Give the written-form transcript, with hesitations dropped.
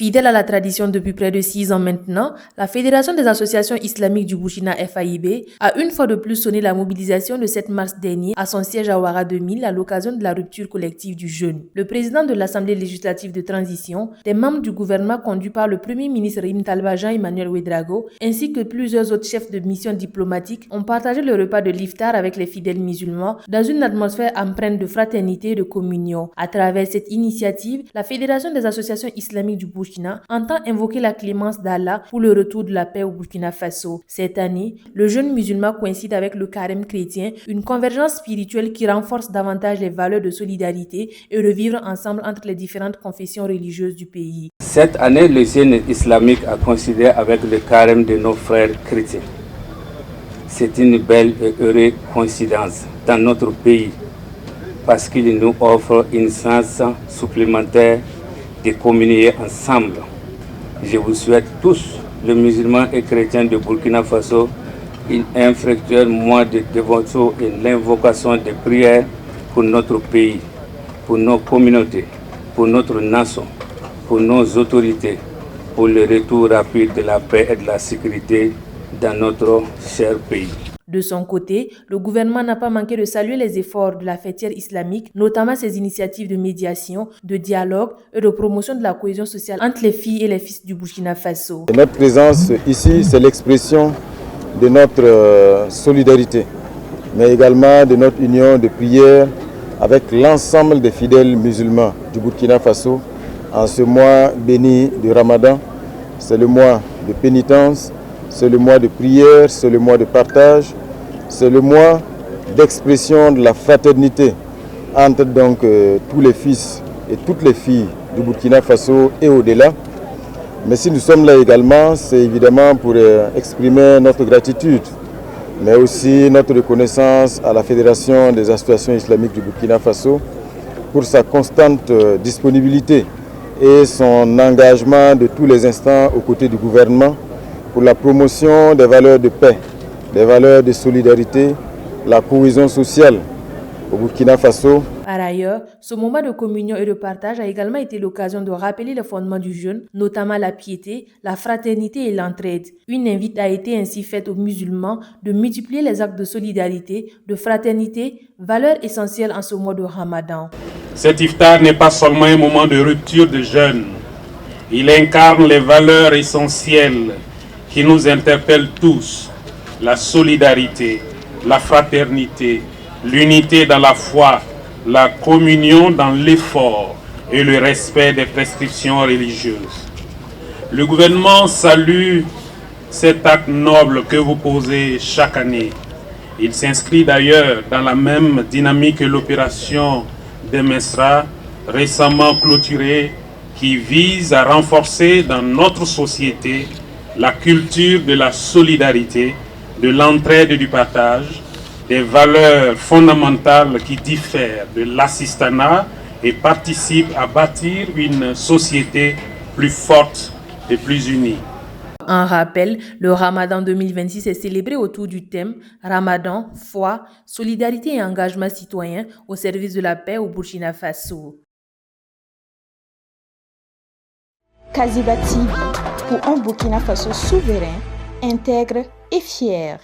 Fidèle à la tradition depuis près de 6 ans maintenant, la Fédération des associations islamiques du Burkina FAIB a une fois de plus sonné la mobilisation le 7 mars dernier à son siège à Ouara 2000 à l'occasion de la rupture collective du jeûne. Le président de l'Assemblée législative de transition, des membres du gouvernement conduit par le Premier ministre Rim Talba Jean-Emmanuel Ouedraogo, ainsi que plusieurs autres chefs de mission diplomatiques ont partagé le repas de l'iftar avec les fidèles musulmans dans une atmosphère empreinte de fraternité et de communion. À travers cette initiative, la Fédération des associations islamiques du Burkina entend invoquer la clémence d'Allah pour le retour de la paix au Burkina Faso. Cette année, le jeûne musulman coïncide avec le carême chrétien, une convergence spirituelle qui renforce davantage les valeurs de solidarité et de vivre ensemble entre les différentes confessions religieuses du pays. Cette année, le jeûne islamique a coïncidé avec le carême de nos frères chrétiens. C'est une belle et heureuse coïncidence dans notre pays parce qu'il nous offre une chance supplémentaire de communier ensemble. Je vous souhaite tous, les musulmans et chrétiens de Burkina Faso, un fructueux mois de dévotion et l'invocation de prières pour notre pays, pour nos communautés, pour notre nation, pour nos autorités, pour le retour rapide de la paix et de la sécurité dans notre cher pays. De son côté, le gouvernement n'a pas manqué de saluer les efforts de la fêtière islamique, notamment ses initiatives de médiation, de dialogue et de promotion de la cohésion sociale entre les filles et les fils du Burkina Faso. Notre présence ici, c'est l'expression de notre solidarité, mais également de notre union de prière avec l'ensemble des fidèles musulmans du Burkina Faso en ce mois béni du Ramadan. C'est le mois de pénitence, c'est le mois de prière, c'est le mois de partage, c'est le mois d'expression de la fraternité entre donc tous les fils et toutes les filles du Burkina Faso et au-delà. Mais si nous sommes là également, c'est évidemment pour exprimer notre gratitude, mais aussi notre reconnaissance à la Fédération des associations islamiques du Burkina Faso pour sa constante disponibilité et son engagement de tous les instants aux côtés du gouvernement pour la promotion des valeurs de paix, des valeurs de solidarité, la cohésion sociale au Burkina Faso. Par ailleurs, ce moment de communion et de partage a également été l'occasion de rappeler les fondements du jeûne, notamment la piété, la fraternité et l'entraide. Une invite a été ainsi faite aux musulmans de multiplier les actes de solidarité, de fraternité, valeurs essentielles en ce mois de Ramadan. Cet iftar n'est pas seulement un moment de rupture de jeûne, il incarne les valeurs essentielles qui nous interpellent tous, la solidarité, la fraternité, l'unité dans la foi, la communion dans l'effort et le respect des prescriptions religieuses. Le gouvernement salue cet acte noble que vous posez chaque année. Il s'inscrit d'ailleurs dans la même dynamique que l'opération Demesra, récemment clôturée, qui vise à renforcer dans notre société la culture de la solidarité, de l'entraide et du partage, des valeurs fondamentales qui diffèrent de l'assistanat et participent à bâtir une société plus forte et plus unie. En rappel, le Ramadan 2026 est célébré autour du thème Ramadan, foi, solidarité et engagement citoyen au service de la paix au Burkina Faso. Kaziba TV, pour un Burkina Faso souverain, intègre et fier.